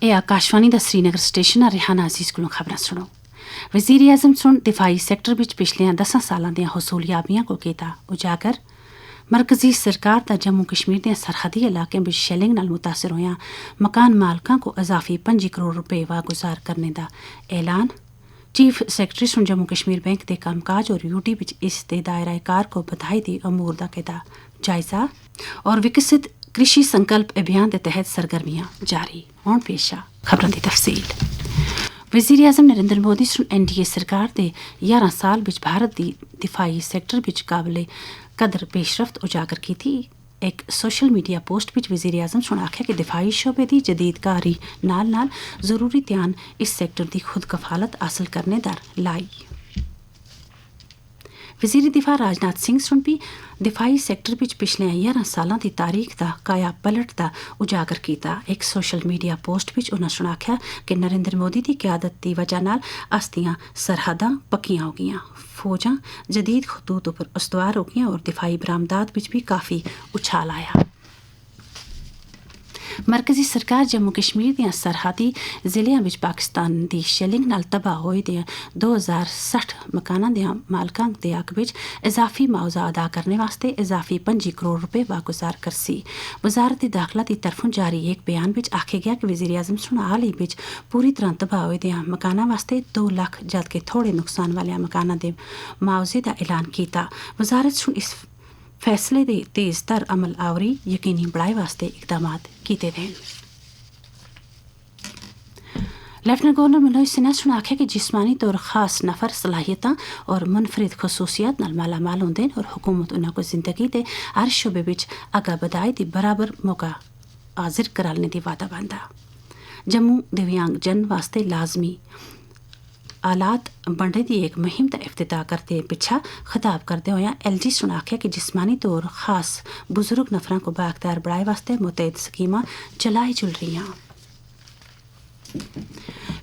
ਇਹ ਆਕਾਸ਼ਵਾਣੀ ਦਾ श्रीनगर स्टेशन ਆ। ਰਿਹਾਨਾ ਅਜ਼ੀਜ਼ ਕੋਲੋਂ ਖਬਰਾਂ ਸੁਣੋ। ਵਜ਼ੀਰ ਆਜ਼ਮ ਸੁਣ ਦਿਫਾਈ ਸੈਕਟਰ ਵਿੱਚ ਪਿਛਲੇ 10 ਸਾਲਾਂ ਦੀਆਂ ਹਸੂਲੀਆਬੀਆਂ ਕੋ ਕੀਤਾ ਉਜਾਗਰ। ਮਰਕਜ਼ੀ ਸਰਕਾਰ ਦਾ ਜੰਮੂ ਕਸ਼ਮੀਰ ਦੇ ਸਰਹੱਦੀ ਇਲਾਕਿਆਂ ਵਿੱਚ ਸ਼ੈਲਿੰਗ ਨਾਲ ਮੁਤਾਸਰ ਹੋਇਆ ਮਕਾਨ ਮਾਲਕਾਂ को इजाफी 5 करोड़ रुपए वागुजार करने का ऐलान। चीफ सैकटरी सुन जम्मू कश्मीर बैंक के कामकाज और यूटी विच इस दे दायरा कार को बधाई दी अमूर का किया जायजा। और विकसित कृषि संकल्प अभियान के तहत सरगर्मियां जारी होण। पेशा खबरों की तफसील। वज़ीर आज़म नरेंद्र मोदी सुन NDA सरकार के 11 साल विच भारत की दिफाई सैक्टर विच काबिले कदर पेशरफ्त उजागर की थी। एक सोशल मीडिया पोस्ट विच वज़ीर आज़म सुन आख्या कि दिफाई शोबे की जदीदकारी नाल नाल जरूरी ध्यान इस सैक्टर की खुद कफालत हासिल करने दर लाई। वज़ीर दिफा राजनाथ सिंह सुन भी दिफाई सैक्टर विच पिछले 11 सालों की तारीख का काया पलट का उजागर किया। एक सोशल मीडिया पोस्ट विच उन्होंने सुन आख्या कि नरेंद्र मोदी की क्यादत की वजह नाल अस्तियां सरहदां पक्कियां हो गईयां, फौजां जदीद खतूत पर उस्तवार हो गईयां और दिफाई बरामदात विच भी काफ़ी उछाल आया। मरकजी सरकार जम्मू कश्मीर दियां सरहदी जिलियां विच पाकिस्तान दी शेलिंग नाल तबाह होए दे 2060 मकानां दियां मालकां दे हक विच इजाफी मुआवजा अदा करने वास्ते इजाफी 5 करोड़ रुपए वागुजार करसी। वजारत दाखिला की तरफों जारी एक बयान विच आखे गया कि वज़ीर आज़म सुन हाल ही विच पूरी तरह तबाह होए दियां मकानां वास्ते 2 लाख जबकि थोड़े नुकसान वाले मकानां दे मुआवजे का ऐलान किया। वजारत सुन इस फैसले दे तेज़ तर अमल आवरी यकीनी बनाए वास्ते इकदाम किए गए। लेफ्टिनेंट गवर्नर मनोज सिन्हा सुन आख्या कि जिस्मानी तौर खास नफर सलाहियतां और मुनफरिद खसूसियात नाल मालामाल होंदे और हुकूमत उन्हां को जिंदगी के हर शोबे विच अगा बधाई दी बराबर मौका हाजिर कराने की वादा बनदा। जम्मू दिव्यांग जन वास्ते लाजमी आलात बंडे की एक मुहिम का इफ्तिताह करते पिछा खिताब करते हुए LG सुन आख्या कि जिस्मानी तौर खास बुजुर्ग नफरां को बाख्तियार बनाए वास्ते मुतैद स्कीमां चलाई चल रही।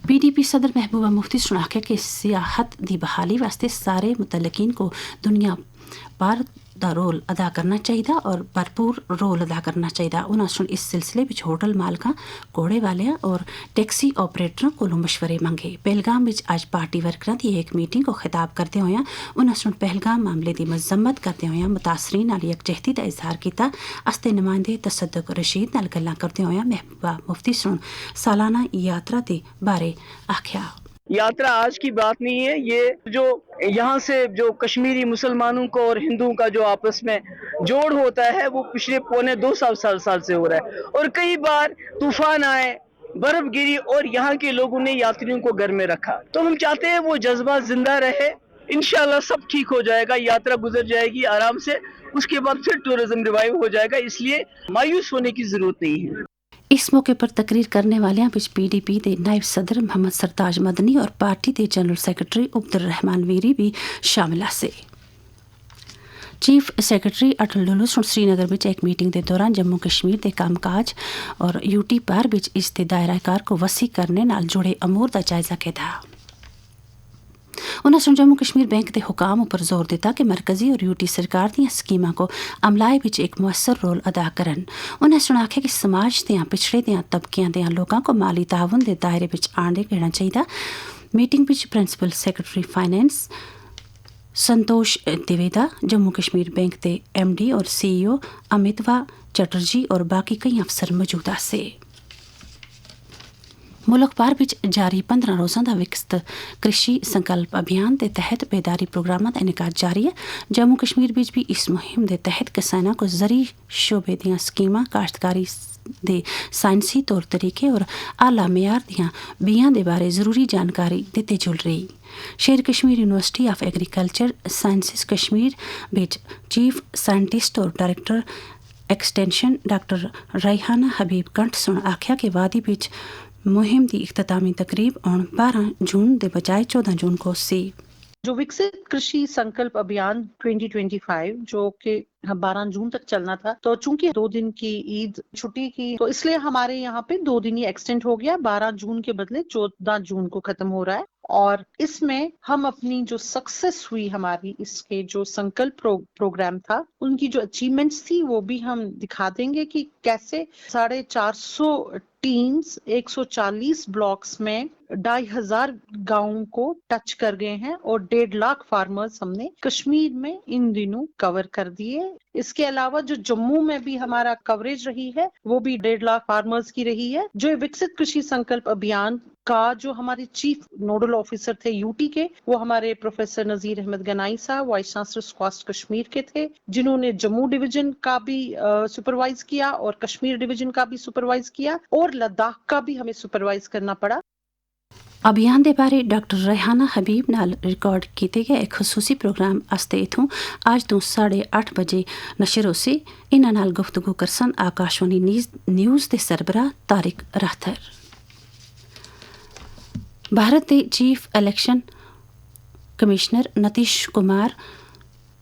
PDP सदर महबूबा मुफ्ती सुन आख्या कि सियाहत की बहाली वास्ते सारे मुतलकिन को दुनिया भर का रोल अदा करना चाहिए और भरपूर रोल अदा करना चाहिए। उन्होंने सुन इस सिलसिले में होटल मालकां, घोड़े वाले और टैक्सी ऑपरेटरों को मशवरे मंगे। पहलगाम में आज पार्टी वर्करां की एक मीटिंग को खिताब करते हुए उन्होंने सुन पहलगाम मामले की मजम्मत करते हुए मुतासरीन नाल यकजहती का इजहार किया। अस्ते नुमाइंदे तसद्दुक रशीद नाल गल्लां करते हुए महबूबा मुफ्ती सुन सालाना यात्रा के बारे आख्या। यात्रा आज की बात नहीं है, ये जो यहाँ से जो कश्मीरी मुसलमानों को और हिंदुओं का जो आपस में जोड़ होता है वो पिछले पौने 2 साल से हो रहा है। और कई बार तूफान आए, बर्फ गिरी और यहाँ के लोगों ने यात्रियों को घर में रखा। तो हम चाहते हैं वो जज्बा जिंदा रहे। इंशाल्लाह सब ठीक हो जाएगा, यात्रा गुजर जाएगी आराम से, उसके बाद फिर टूरिज्म रिवाइव हो जाएगा, इसलिए मायूस होने की जरूरत नहीं है। इस मौके पर तकरीर करने वाले PDP के नायब सदर मोहम्मद सरताज मदनी और पार्टी के जनरल सेक्रेटरी उब्दुर रहमान वीरी भी शामिल से। चीफ सैकटरी अटल डुल्लू सुन श्रीनगर में एक मीटिंग के दौरान जम्मू कश्मीर के कामकाज और यूटी पार विच इस दे दायरा कार को वसी करने नाल जुड़े अमूर का जायजा किया। उन्होंने जम्मू कश्मीर बैंक के हुकाम पर जोर दिता कि मरकजी और यूटी सरकार दी स्कीमां को अमलाए विच एक मुअस्सर रोल अदा करन। उन्हें सुन आख्या कि समाज के पिछड़े दे तबकियां दे लोगों को माली ताउन के दायरे विच आने देना चाहिए। Meeting which principle secretary finance Santosh Dwivedi, Jammu Kashmir bank के MD और CEO अमितवा चटर्जी और बाकी कई अफसर मौजूद से। मुल्क भर विच जारी 15 रोज़ा का विकसित कृषि संकल्प अभियान के तहत बेदारी प्रोग्रामों का इनकार जारी है। जम्मू कश्मीर विच भी इस मुहिम के तहत किसानों को जरी शोबे दियां स्कीमां, काश्तकारी दे साइंसी तौर तरीके और आला मेयार दियां बीयां दे बारे जरूरी जानकारी दी जुल रही। शेर Kashmir university of agriculture sciences Kashmir which chief scientist और डायरेक्टर एक्सटेंशन डॉक्टर रायहाना हबीब कंठ सुन आख्या कि वादी विच मुहिम की इख्तितामी तकरीब 12 जून के बजाय 14 जून को सी। जो विकसित कृषि संकल्प अभियान 2025 जो कि 12 जून तक चलना था, तो चूंकि 2 दिन की ईद छुट्टी की, तो इसलिए हमारे यहाँ पे 2 दिन ही एक्सटेंड हो गया। 12 जून के बदले 14 जून को खत्म हो रहा है। और इसमें हम अपनी जो सक्सेस हुई हमारी इसके जो संकल्प प्रोग्राम था, उनकी जो अचीवमेंट्स थी वो भी हम दिखा देंगे कि कैसे 450 टीम्स 140 ब्लॉक्स में 2,500 गांवों को टच कर गए हैं और 1.5 लाख फार्मर्स हमने कश्मीर में इन दिनों कवर कर दिए। इसके अलावा जो जम्मू में भी हमारा कवरेज रही है वो भी 1.5 लाख फार्मर्स की रही है। जो विकसित कृषि संकल्प अभियान का जो हमारे चीफ नोडल ऑफिसर थे यूटी के, वो हमारे प्रोफेसर नजीर अहमद गनाई साहब वाइस चांसलर स्वास्थ्य कश्मीर के थे, जिन्होंने जम्मू डिवीजन का भी सुपरवाइज किया और कश्मीर डिवीजन का भी सुपरवाइज किया और लद्दाख का भी हमें सुपरवाइज करना पड़ा। अभियान के बारे डॉक्टर रेहाना हबीब नाल रिकॉर्ड किए गए एक खसूसी प्रोग्राम आस्ते इथों आज तो 8:30 बजे नशर होसी। इन्हां नाल गुफ्तगू करसन आकाशवाणी न्यूज़ के सरबराह तारिक राथर। भारत के chief election commissioner Nitish Kumar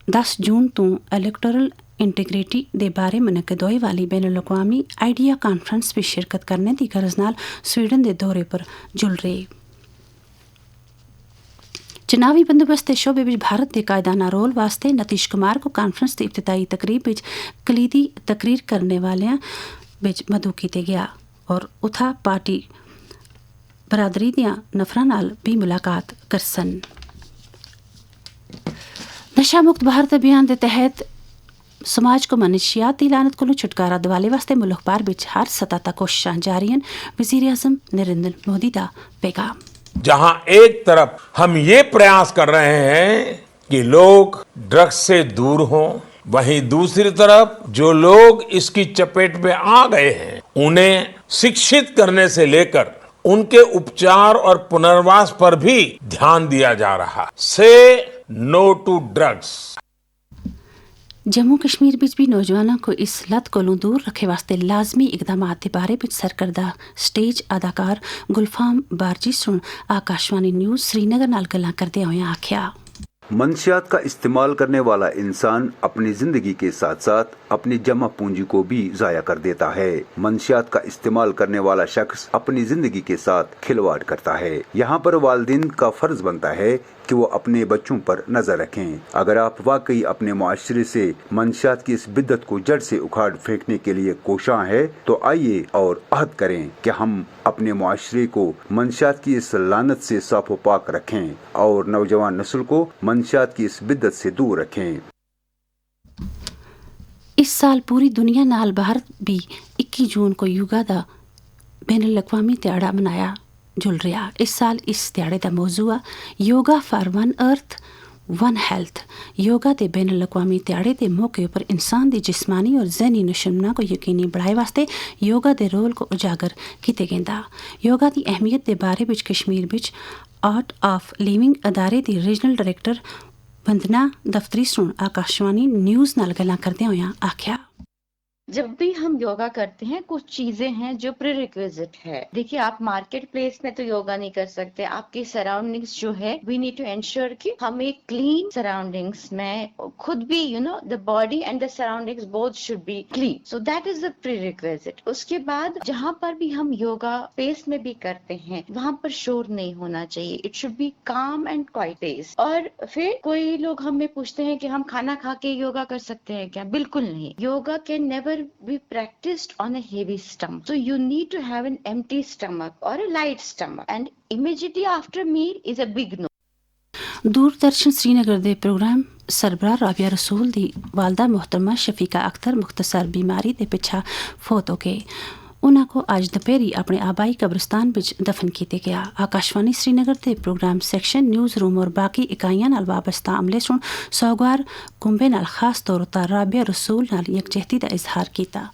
10 जून तो इलैक्टोरल इंटीग्रिटी के बारे मुनक्कद होने वाली बैन अवी आइडिया कॉन्फ्रेंस में शिरकत करने की गरज नाल स्वीडन के दौरे पर जुल रहे। चुनावी बंदोबस्त के शोबे में भारत के कायदाना रोल वास्ते नीतीश कुमार को कॉन्फ्रेंस की इफ्तिताई तकरीब में कलीदी तकरीर करने वालियां विच मदू किया गया और उथा पार्टी बरादरी दियां नफरां नाल भी मुलाकात करसन। नशा मुक्त भारत अभियान के तहत समाज को मनशियात की लानत को छुटकारा दिवाले वास्ते मुल्क भर विच हर सतह तक कोशिशां जारी हैं। वज़ीर आज़म नरेंद्र मोदी का पैगाम। जहां एक तरफ हम ये प्रयास कर रहे हैं कि लोग ड्रग्स से दूर हों, वहीं दूसरी तरफ जो लोग इसकी चपेट में आ गए हैं उन्हें शिक्षित करने से लेकर उनके उपचार और पुनर्वास पर भी ध्यान दिया जा रहा। Say no to drugs. Jammu Kashmir विच भी नौजवानों को इस लत को दूर रखे वास्ते लाजमी इकदाम के बारे में सरकर्दा स्टेज अदाकार गुलफाम बारजी सुन आकाशवाणी न्यूज़ श्रीनगर नाल गल्लां करदे होए आख्या, मंशियात का इस्तेमाल करने वाला इंसान अपनी जिंदगी के साथ साथ अपनी जमा पूंजी को भी जाया कर देता है। मंशियात का इस्तेमाल करने वाला शख्स अपनी जिंदगी के साथ खिलवाड़ करता है। यहाँ पर वालिदैन का फर्ज बनता है कि वो अपने बच्चों पर नजर रखें। अगर आप वाकई अपने मुआशरे से मंशियात की इस बिद्दत को जड़ से उखाड़ फेंकने के लिए कोशां है तो आइए और अहद करें कि हम अपने मुआशरे को मंशियात की इस लानत से साफ व पाक रखें और नौजवान नस्ल को मंशियात की इस बिद्दत से दूर रखें। इस साल पूरी दुनिया नाल भारत भी 21 जून को योगा दा बैनुल अक़वामी ध्याड़ा मनाया जुल रहा। इस साल इस ध्याड़े का मौजू है yoga for one earth one health. Yoga के बैनुल अक़वामी ध्याड़े के मौके पर इंसान की जिस्मानी और जहनी नशोनुमा को यकीनी बढ़ाए वास्ते योगा के रोल को उजागर किया गया। योगा की अहमियत के बारे में कश्मीर विच आर्ट ऑफ लिविंग अदारे की रीजनल डायरेक्टर वंदना दफ्तरी सुन आकाशवाणी न्यूज़ नाल गल्लां करदे होए आख्या, जब भी हम योगा करते हैं कुछ चीजें हैं जो प्रीरिक्विजिट है। देखिए, आप मार्केट प्लेस में तो योगा नहीं कर सकते। आपकी सराउंडिंग्स जो है वी नीड टू एंश्योर कि हम एक क्लीन सराउंडिंग्स में खुद भी the body and the surroundings both should be clean. So that is the prerequisite. उसके बाद जहाँ पर भी हम योगा स्पेस में भी करते हैं वहाँ पर शोर नहीं होना चाहिए। इट शुड बी काम एंड क्वाइट स्पेस। और फिर कोई लोग हमें पूछते हैं कि हम खाना खा के योगा कर सकते हैं क्या? बिल्कुल नहीं। Yoga can never be practiced on a heavy stomach. So you need to have an empty stomach or a light stomach, and immediately after meal is a big no. Doordarshan Srinagar दे प्रोग्राम सरबराह राबिया रसूल दी वालदा मोहतरमा शफीका अख्तर मुख्तसर बीमारी दे पिछा फोत हो गए। उन्हां को आज दोपहरी अपने आबाई कब्रिस्तान विच दफन किया गया। आकाशवाणी श्रीनगर के प्रोग्राम सेक्शन न्यूज़ रूम और बाकी इकाइयां नाल वाबस्ता अमले सुन सौगवार कुंबे नाल खास तौर पर राबिया रसूल नाल यकजहती का इजहार किया।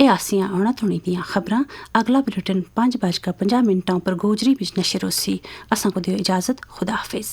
ए आसियां आना थोड़ी दियां खबरां अगला बुलेटिन 5:50 पर गोजरी विच नशर होसी। असां को दियो इजाजत। खुदा हाफिज।